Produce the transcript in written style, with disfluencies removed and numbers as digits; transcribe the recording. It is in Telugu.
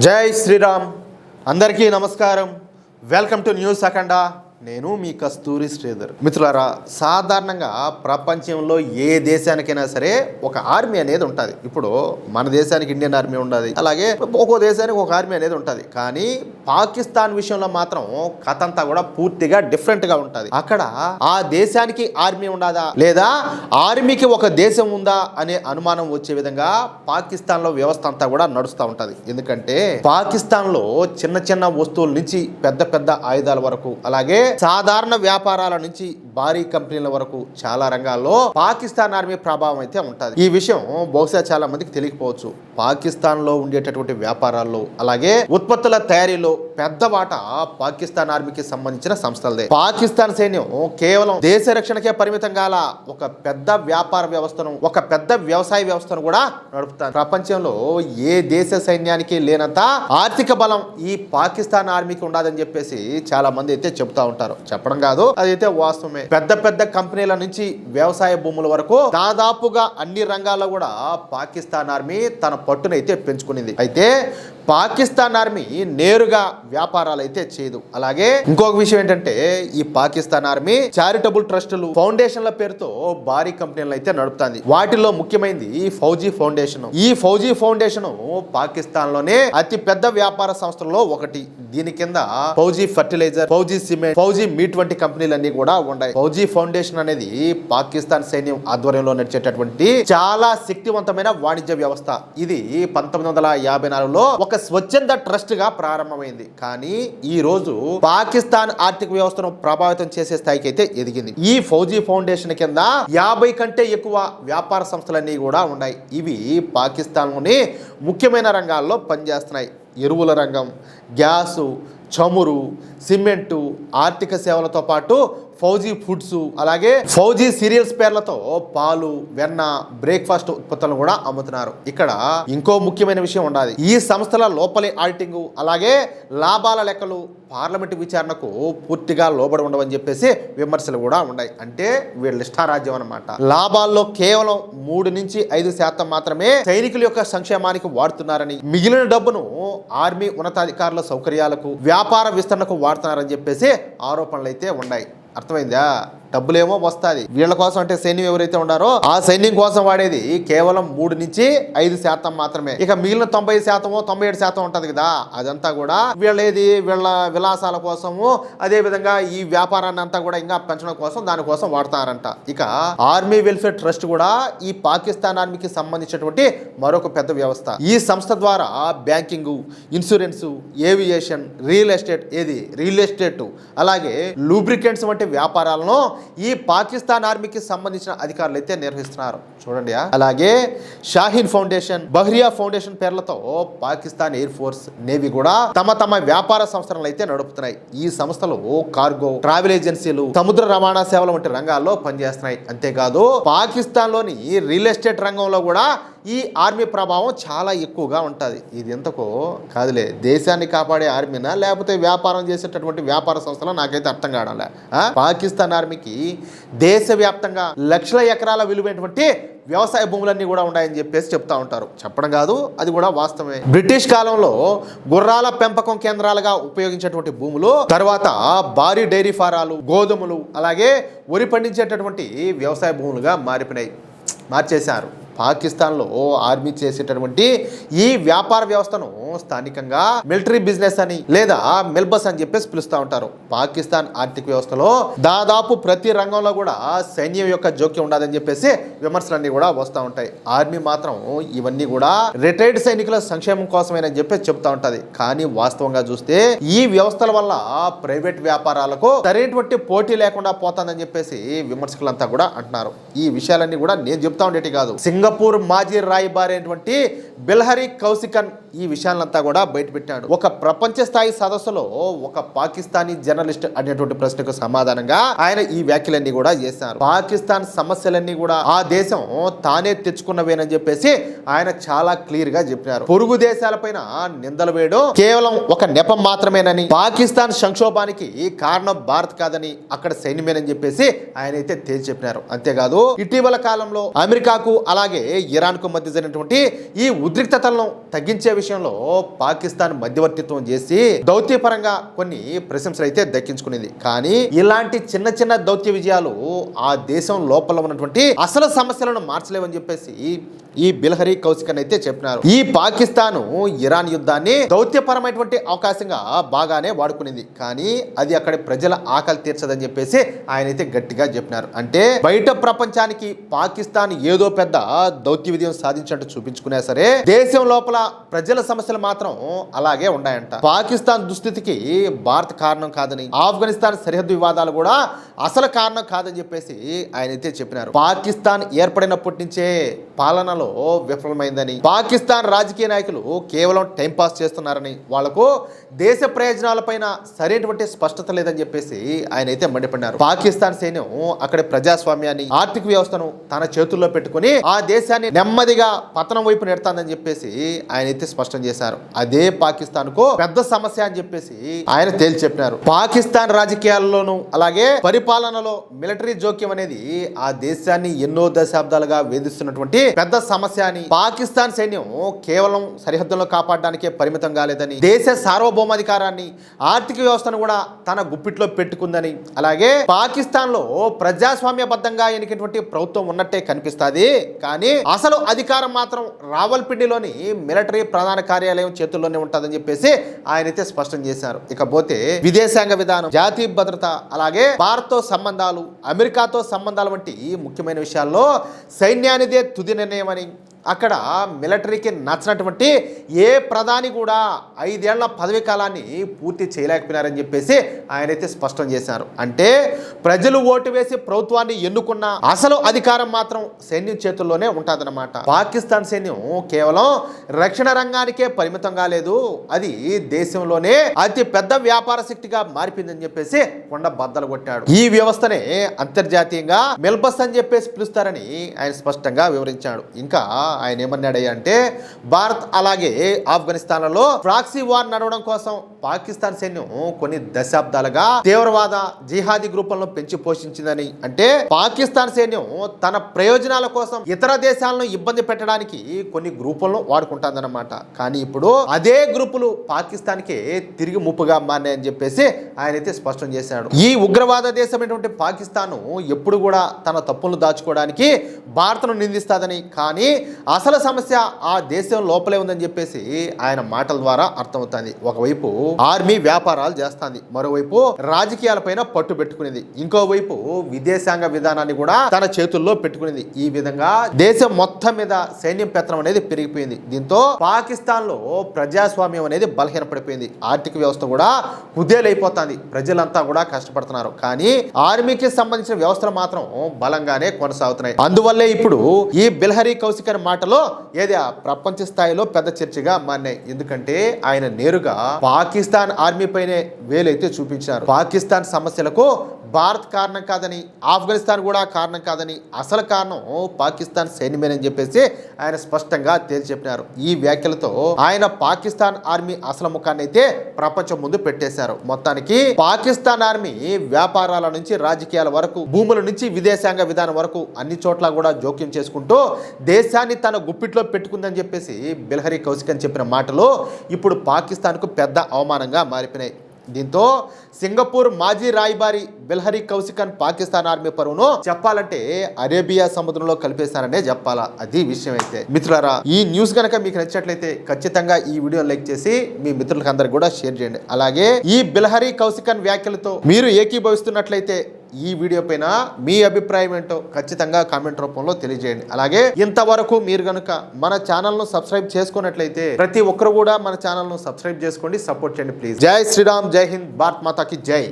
జై శ్రీరామ్. అందరికీ నమస్కారం. వెల్కమ్ టు న్యూస్ అఖండ. నేను మీ కస్తూరి శ్రీధర్. మిత్రులారా, సాధారణంగా ప్రపంచంలో ఏ దేశానికైనా సరే ఒక ఆర్మీ అనేది ఉంటుంది. ఇప్పుడు మన దేశానికి ఇండియన్ ఆర్మీ ఉండదు, అలాగే ఒక్కో దేశానికి ఒక ఆర్మీ అనేది ఉంటుంది. కానీ పాకిస్తాన్ విషయంలో మాత్రం కథ అంతా కూడా పూర్తిగా డిఫరెంట్గా ఉంటుంది. అక్కడ ఆ దేశానికి ఆర్మీ ఉండదా లేదా ఆర్మీకి ఒక దేశం ఉందా అనే అనుమానం వచ్చే విధంగా పాకిస్తాన్లో వ్యవస్థ అంతా కూడా నడుస్తూ ఉంటుంది. ఎందుకంటే పాకిస్తాన్లో చిన్న చిన్న వస్తువుల నుంచి పెద్ద పెద్ద ఆయుధాల వరకు, అలాగే సాధారణ వ్యాపారాల నుంచి భారీ కంపెనీల వరకు చాలా రంగాల్లో పాకిస్తాన్ ఆర్మీ ప్రభావం అయితే ఉంటుంది. ఈ విషయం బహుశా చాలా మందికి తెలియకపోవచ్చు. పాకిస్తాన్ లో ఉండేటటువంటి వ్యాపారాల్లో, అలాగే ఉత్పత్తుల తయారీలో పెద్ద వాటా పాకిస్తాన్ ఆర్మీకి సంబంధించిన సంస్థలదే. పాకిస్తాన్ సైన్యం కేవలం దేశ రక్షణకే పరిమితం కాల ఒక పెద్ద వ్యాపార వ్యవస్థను, ఒక పెద్ద వ్యవసాయ వ్యవస్థను కూడా నడుపుతారు. ప్రపంచంలో ఏ దేశ సైన్యానికి లేనంత ఆర్థిక బలం ఈ పాకిస్తాన్ ఆర్మీకి ఉండదని చెప్పేసి చాలా మంది అయితే చెబుతా ఉంటారు. చెప్పడం కాదు, అదైతే వాస్తవమే. పెద్ద పెద్ద కంపెనీల నుంచి వ్యవసాయ భూముల వరకు దాదాపుగా అన్ని రంగాల్లో కూడా పాకిస్తాన్ ఆర్మీ తన పట్టునైతే పెంచుకునింది. అయితే పాకిస్తాన్ ఆర్మీ నేరుగా వ్యాపారాలు అయితే చేయదు. అలాగే ఇంకొక విషయం ఏంటంటే, ఈ పాకిస్తాన్ ఆర్మీ చారిటబుల్ ట్రస్టులు, ఫౌండేషన్ల పేరుతో భారీ కంపెనీలు అయితే నడుపుతుంది. వాటిలో ముఖ్యమైనది ఫౌజీ ఫౌండేషన్. ఈ ఫౌజీ ఫౌండేషన్ పాకిస్తాన్ లోనే అతి పెద్ద వ్యాపార సంస్థల్లో ఒకటి. దీని కింద Fauji fertilizer, Fauji cement, Fauji meat వంటి కంపెనీలన్నీ కూడా ఉన్నాయి. ఫౌజీ ఫౌండేషన్ అనేది పాకిస్తాన్ సైన్యం ఆధ్వర్యంలో నడిచేటటువంటి చాలా శక్తివంతమైన వాణిజ్య వ్యవస్థ. ఇది 1954లో ఒక స్వచ్ఛంద ట్రస్ట్ గా ప్రారంభమైంది. కానీ ఈ రోజు పాకిస్తాన్ ఆర్థిక వ్యవస్థను ప్రభావితం చేసే స్థాయికి అయితే ఎదిగింది. ఈ ఫౌజీ ఫౌండేషన్ కింద 50 కంటే ఎక్కువ వ్యాపార సంస్థలన్నీ కూడా ఉన్నాయి. ఇవి పాకిస్తాన్ లోని ముఖ్యమైన రంగాల్లో పనిచేస్తున్నాయి. ఎరువుల రంగం, గ్యాసు, చమురు, సిమెంటు, ఆర్థిక సేవలతో పాటు ఫౌజీ ఫుడ్స్, అలాగే ఫౌజీ సీరియల్స్ పేర్లతో పాలు, వెన్న, బ్రేక్ఫాస్ట్ ఉత్పత్తులను కూడా అమ్ముతున్నారు. ఇక్కడ ఇంకో ముఖ్యమైన విషయం ఉండాలి. ఈ సంస్థల లోపలి ఆడిటింగ్, అలాగే లాభాల లెక్కలు పార్లమెంటు విచారణకు పూర్తిగా లోబడి ఉండవని చెప్పేసి విమర్శలు కూడా ఉన్నాయి. అంటే వీళ్ళ ఇష్టారాజ్యం అన్నమాట. లాభాల్లో కేవలం 3 నుంచి 5% మాత్రమే సైనికుల యొక్క సంక్షేమానికి వాడుతున్నారని, మిగిలిన డబ్బును ఆర్మీ ఉన్నతాధికారుల సౌకర్యాలకు, వ్యాపార విస్తరణకు వాడుతున్నారని చెప్పేసి ఆరోపణలు అయితే ఉన్నాయి. అర్థమైందా? డబ్బులేమో వస్తుంది వీళ్ళ కోసం. అంటే సైన్యం ఎవరైతే ఉన్నారో ఆ సైన్యం కోసం వాడేది కేవలం 3 నుంచి 5% మాత్రమే. ఇక మిగిలిన 90%, 97% ఉంటది కదా, అదంతా కూడా వీళ్ళ విలాసాల కోసము, అదే విధంగా ఈ వ్యాపారాన్ని అంతా కూడా ఇంకా పెంచడం కోసం, దానికోసం వాడతారంట. ఇక ఆర్మీ వెల్ఫేర్ ట్రస్ట్ కూడా ఈ పాకిస్తాన్ ఆర్మీకి సంబంధించినటువంటి మరొక పెద్ద వ్యవస్థ. ఈ సంస్థ ద్వారా banking, insurance, aviation, real estate, అలాగే లూబ్రికెంట్స్ వంటి వ్యాపారాలను ఈ పాకిస్తాన్ ఆర్మీకి సంబంధించిన అధికారులు అయితే నిర్వహిస్తున్నారు. చూడండి. అలాగే షాహీన్ ఫౌండేషన్, బహ్రియా ఫౌండేషన్ పేర్లతో పాకిస్తాన్ ఎయిర్ ఫోర్స్, నేవీ కూడా తమ వ్యాపార సంస్థలను అయితే నడుపుతున్నాయి. ఈ సంస్థలు కార్గో, ట్రావెల్ ఏజెన్సీలు, సముద్ర రవాణా సేవల వంటి రంగాల్లో పనిచేస్తున్నాయి. అంతేకాదు పాకిస్తాన్ లోని రియల్ ఎస్టేట్ రంగంలో కూడా ఈ ఆర్మీ ప్రభావం చాలా ఎక్కువగా ఉంటుంది. ఇది ఎంతకో కాదులే, దేశాన్ని కాపాడే ఆర్మీనా లేకపోతే వ్యాపారం చేసేటటువంటి వ్యాపార సంస్థలు నాకైతే అర్థం కావడంలే. పాకిస్తాన్ ఆర్మీకి దేశవ్యాప్తంగా లక్షల ఎకరాల విలువైనటువంటి వ్యవసాయ భూములన్నీ కూడా ఉన్నాయని చెప్పేసి చెప్తా ఉంటారు. చెప్పడం కాదు, అది కూడా వాస్తవమే. బ్రిటిష్ కాలంలో గుర్రాల పెంపకం కేంద్రాలుగా ఉపయోగించేటువంటి భూములు తర్వాత భారీ డైరీ ఫారాలు, గోధుమలు, అలాగే వరి పండించేటటువంటి వ్యవసాయ భూములుగా మార్చేశారు. పాకిస్తాన్లో ఆర్మీ చేసేటటువంటి ఈ వ్యాపార వ్యవస్థను స్థానికంగా మిలిటరీ బిజినెస్ అని లేదా మిల్బస్ అని చెప్పేసి పిలుస్తూ ఉంటారు. పాకిస్తాన్ ఆర్థిక వ్యవస్థలో దాదాపు ప్రతి రంగంలో కూడా సైన్యం యొక్క జోక్యం ఉండదని చెప్పేసి విమర్శలన్నీ కూడా వస్తూ ఉంటాయి. ఆర్మీ మాత్రం ఇవన్నీ కూడా రిటైర్డ్ సైనికుల సంక్షేమం కోసమేనని చెప్పేసి చెప్తా ఉంటది. కానీ వాస్తవంగా చూస్తే ఈ వ్యవస్థల వల్ల ప్రైవేట్ వ్యాపారాలకు సరైనటువంటి పోటీ లేకుండా పోతుందని చెప్పేసి విమర్శకులంతా కూడా అంటున్నారు. ఈ విషయాలన్నీ కూడా నేను చెప్తా ఉండేటి కాదు, సింగపూర్ మాజీ రాయబారి అయినటువంటి బిల్హరి కౌసికన్ ఈ విషయాలంతా కూడా బయటపెట్టాడు. ఒక ప్రపంచ స్థాయి సదస్సులో ఒక పాకిస్తానీ జర్నలిస్ట్ అనేటువంటి ప్రశ్నకు సమాధానంగా ఆయన ఈ వ్యాఖ్యలన్నీ కూడా చేశారు. పాకిస్తాన్ సమస్యలన్నీ కూడా ఆ దేశం తానే తెచ్చుకున్నవేనని చెప్పేసి ఆయన చాలా క్లియర్ గా చెప్పినారు. పొరుగు దేశాలపైన నిందలు వేయడం కేవలం ఒక నెపం మాత్రమేనని, పాకిస్తాన్ సంక్షోభానికి కారణం భారత్ కాదని, అక్కడ సైన్యమేనని చెప్పేసి ఆయన అయితే తేల్చి చెప్పినారు. అంతేకాదు ఇటీవల కాలంలో అమెరికాకు అలాగే ఇరాన్ కు మధ్య జరిగినటువంటి ఈ ఉద్రిక్తతలను తగ్గించే విషయంలో పాకిస్తాన్ మధ్యవర్తిత్వం చేసి దౌత్యపరంగా కొన్ని ప్రశంసలు అయితే దక్కించుకునేది. కానీ ఇలాంటి చిన్న చిన్న దౌత్య విజయాలు ఆ దేశం లోపల ఉన్నటువంటి అసలు సమస్యలను మార్చలేవని చెప్పేసి ఈ బిల్హరి కౌశికన్ అయితే చెప్పినారు. ఈ పాకిస్తాను ఇరాన్ యుద్ధాన్ని దౌత్యపరమైనటువంటి అవకాశంగా బాగానే వాడుకునేది, కానీ అది అక్కడి ప్రజల ఆకలి తీర్చదని చెప్పేసి ఆయన అయితే గట్టిగా చెప్పినారు. అంటే బయట ప్రపంచానికి పాకిస్తాన్ ఏదో పెద్ద దౌత్య విజయం సాధించినట్టు చూపించుకున్నా సరే దేశం లోపల ప్రజల సమస్యలు మాత్రం అలాగే ఉన్నాయంట. పాకిస్తాన్ దుస్థితికి భారత్ కారణం కాదని, ఆఫ్ఘనిస్తాన్ సరిహద్దు వివాదాలు కూడా అసలు కారణం కాదని చెప్పేసి ఆయన అయితే చెప్పినారు. పాకిస్తాన్ ఏర్పడినప్పటి నుంచే పాలనలో విఫలమైందని, పాకిస్తాన్ రాజకీయ నాయకులు కేవలం టైం పాస్ చేస్తున్నారని, వాళ్లకు దేశ ప్రయోజనాలపైన సరైనటువంటి స్పష్టత లేదని చెప్పేసి ఆయన అయితే మండిపడినారు. పాకిస్తాన్ సైన్యం అక్కడ ప్రజాస్వామ్యాన్ని, ఆర్థిక వ్యవస్థను తన చేతుల్లో పెట్టుకుని ఆ దేశాన్ని నెమ్మదిగా పతనం వైపు నెడతానని చెప్పేసి ఆయన అయితే స్పష్టం చేశారు. అదే పాకిస్తాన్ కు పెద్ద సమస్య అని చెప్పేసి ఆయన తేల్చి చెప్పినారు. పాకిస్తాన్ రాజకీయాల్లోనూ అలాగే పరిపాలనలో మిలిటరీ జోక్యం అనేది ఆ దేశాన్ని ఎన్నో దశాబ్దాలుగా వేధిస్తున్నటువంటి పెద్ద సమస్య అని, పాకిస్తాన్ సైన్యం కేవలం సరిహద్దులను కాపాడడానికే పరిమితం కాలేదని, దేశ సార్వభౌమాధికారాన్ని, ఆర్థిక వ్యవస్థను కూడా తన గుప్పిట్లో పెట్టుకుందని, అలాగే పాకిస్తాన్ లో ప్రజాస్వామ్యబద్ధంగా ఎన్నికటువంటి ప్రభుత్వం ఉన్నట్టే కనిపిస్తుంది, కానీ అసలు అధికారం మాత్రం రావల్పిండిలోని మిలిటరీ ప్రధాన కార్యాలయం చేతుల్లోనే ఉంటుందని చెప్పేసి ఆయనైతే స్పష్టం చేశారు. ఇకపోతే విదేశాంగ విధానం, జాతీయ భద్రత, అలాగే భారత్తో సంబంధాలు, అమెరికాతో సంబంధాలు వంటి ముఖ్యమైన విషయాల్లో సైన్యానిదే తుది నిర్ణయం అని, అక్కడ మిలిటరీకి నచ్చినటువంటి ఏ ప్రధాని కూడా 5 ఏళ్ల పదవీ కాలాన్ని పూర్తి చేయలేకపోయినారని చెప్పేసి ఆయనైతే స్పష్టం చేశారు. అంటే ప్రజలు ఓటు వేసి ప్రభుత్వాన్ని ఎన్నుకున్న అసలు అధికారం మాత్రం సైన్యం చేతుల్లోనే ఉంటుందన్నమాట. పాకిస్తాన్ సైన్యం కేవలం రక్షణ రంగానికే పరిమితం కాలేదు, అది దేశంలోనే అతి పెద్ద వ్యాపార శక్తిగా మారిపోయిందని చెప్పేసి కొండ బద్దలు కొట్టాడు. ఈ వ్యవస్థనే అంతర్జాతీయంగా మెల్బస్ అని చెప్పేసి పిలుస్తారని ఆయన స్పష్టంగా వివరించాడు. ఇంకా ఆయన ఏమన్నాడయ్యా అంటే, భారత్ అలాగే ఆఫ్ఘనిస్తాన్లలో ప్రాక్సీ వార్ నడవడం కోసం పాకిస్తాన్ సైన్యం కొన్ని దశాబ్దాలుగా తీవ్రవాద జిహాదీ గ్రూపులను పెంచి పోషించిందని, అంటే పాకిస్తాన్ సైన్యం తన ప్రయోజనాల కోసం ఇతర దేశాలను ఇబ్బంది పెట్టడానికి కొన్ని గ్రూపులను వాడుకుంటుందన్నమాట. కానీ ఇప్పుడు అదే గ్రూపులు పాకిస్తాన్కి తిరిగి ముప్పుగా మారినాయని చెప్పేసి ఆయనైతే స్పష్టం చేశాడు. ఈ ఉగ్రవాద దేశమైనటువంటి పాకిస్తాన్ ఎప్పుడు కూడా తన తప్పులను దాచుకోవడానికి భారత్ను నిందిస్తాదని, కానీ అసలు సమస్య ఆ దేశం లోపలే ఉందని చెప్పేసి ఆయన మాటల ద్వారా అర్థమవుతుంది. ఒకవైపు ఆర్మీ వ్యాపారాలు చేస్తుంది, మరోవైపు రాజకీయాలపైన పట్టు పెట్టుకునేది, ఇంకోవైపు విదేశాంగ విధానాన్ని కూడా తన చేతుల్లో పెట్టుకునేది. ఈ విధంగా దేశం మొత్తం మీద సైన్యం పెత్తనం అనేది పెరిగిపోయింది. దీంతో పాకిస్తాన్ లో ప్రజాస్వామ్యం అనేది బలహీనపడిపోయింది, ఆర్థిక వ్యవస్థ కూడా కుదేలైపోతుంది, ప్రజలంతా కూడా కష్టపడుతున్నారు, కానీ ఆర్మీకి సంబంధించిన వ్యవస్థలు మాత్రం బలంగానే కొనసాగుతున్నాయి. అందువల్లే ఇప్పుడు ఈ బిల్హరి కౌశికన్ మాటలో ఏది ప్రపంచ స్థాయిలో పెద్ద చర్చగా మారినాయి. ఎందుకంటే ఆయన నేరుగా పాకిస్తాన్ ఆర్మీ పైనే వేలైతే చూపించారు. పాకిస్తాన్ సమస్యలకు భారత్ కారణం కాదని, ఆఫ్ఘనిస్తాన్ కూడా కారణం కాదని, అసలు కారణం పాకిస్తాన్ సైన్యమేనని చెప్పేసి ఆయన స్పష్టంగా తేల్చి చెప్పినారు. ఈ వ్యాఖ్యలతో ఆయన పాకిస్తాన్ ఆర్మీ అసలు ముఖాన్ని అయితే ప్రపంచం ముందు పెట్టేశారు. మొత్తానికి పాకిస్తాన్ ఆర్మీ వ్యాపారాల నుంచి రాజకీయాల వరకు, భూముల నుంచి విదేశాంగ విధానం వరకు అన్ని చోట్ల కూడా జోక్యం చేసుకుంటూ దేశాన్ని తన గుప్పిట్లో పెట్టుకుందని చెప్పేసి బిల్హరి కౌశికన్ చెప్పిన మాటలు ఇప్పుడు పాకిస్తాన్కు పెద్ద అవమానంగా మారిపోయినాయి. దీంతో సింగపూర్ మాజీ రాయబారి బిల్హరి కౌశికన్ పాకిస్తాన్ ఆర్మీ పరువును చెప్పాలంటే అరేబియా సముద్రంలో కలిపేశారనే చెప్పాలా. అది విషయం. అయితే మిత్రులారా, ఈ న్యూస్ కనుక మీకు నచ్చినట్లయితే ఖచ్చితంగా ఈ వీడియో లైక్ చేసి మీ మిత్రులకు అందరికి కూడా షేర్ చేయండి. అలాగే ఈ బిల్హరి కౌశికన్ వ్యాఖ్యలతో మీరు ఏకీభవిస్తున్నట్లయితే ఈ వీడియో పైన మీ అభిప్రాయం ఏంటో ఖచ్చితంగా కామెంట్ రూపంలో తెలియజేయండి. అలాగే ఇంతవరకు మీరు కనుక మన ఛానల్ను సబ్స్క్రైబ్ చేసుకున్నట్లయితే ప్రతి ఒక్కరు కూడా మన ఛానల్ను సబ్స్క్రైబ్ చేసుకోండి, సపోర్ట్ చేయండి ప్లీజ్. జై శ్రీరామ్, జై హింద్, భారత్ మాతాకి జై.